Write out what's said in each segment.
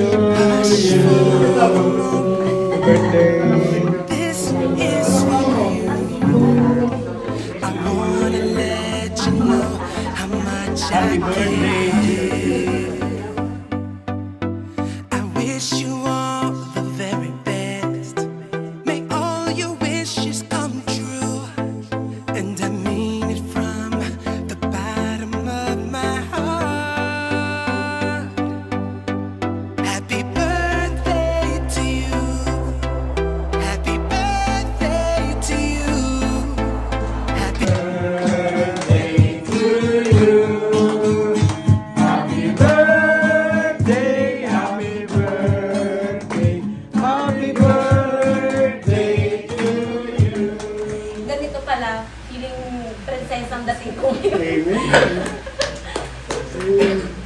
This is for you. I wanna let you know how much I care. I wish you all the very best. May all your wishes come true. And I mean it from the bottom of my heart. Happy birthday to you. Happy birthday to you. Happy birthday to you. Happy birthday, happy birthday, happy birthday to you. Ganito pala, feeling prinsesang dating ko ngayon.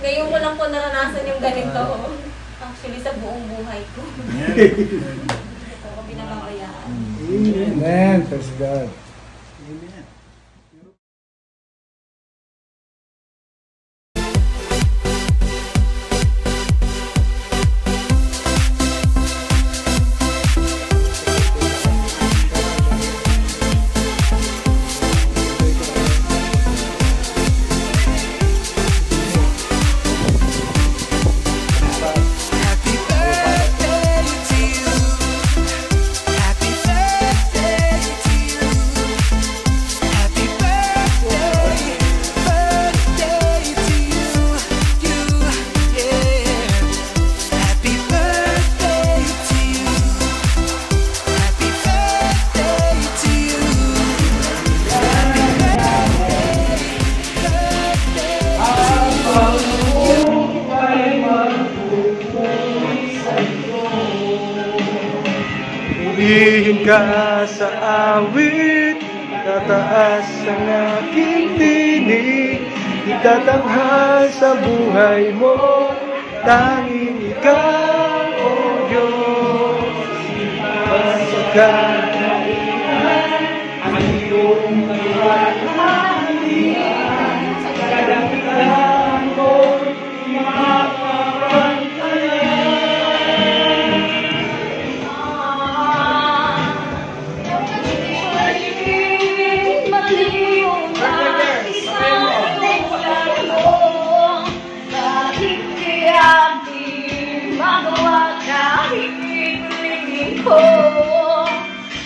Ngayon ko lang po naranasan yung ganito. Actually, sa buong buhay ko. Ito ko pinangabayaan. Amen. Praise God. Amen. Happy birthday to you. Happy birthday to you. Happy birthday, birthday to you. You, yeah. Happy birthday to you. Happy birthday to you. Happy Pilihin ka sa awit, tataas ang aking tinig, itatanghal sa buhay mo, tanging ikaw, O Diyos. Pagsakat na iyan, ang iyong kaliwanahan, sa kadakilan mo,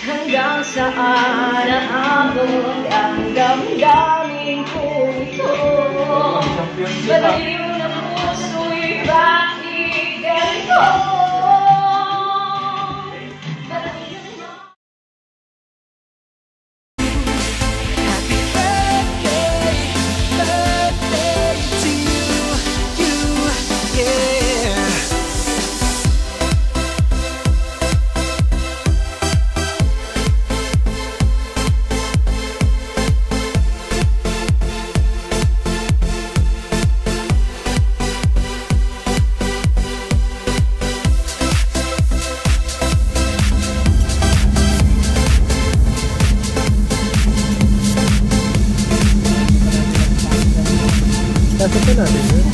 hanggang saan naabot ang damdamin ko ito. Baliw ng puso'y bakit ganito? Happy birthday, birthday to you, yeah. Nasa pa natin yun?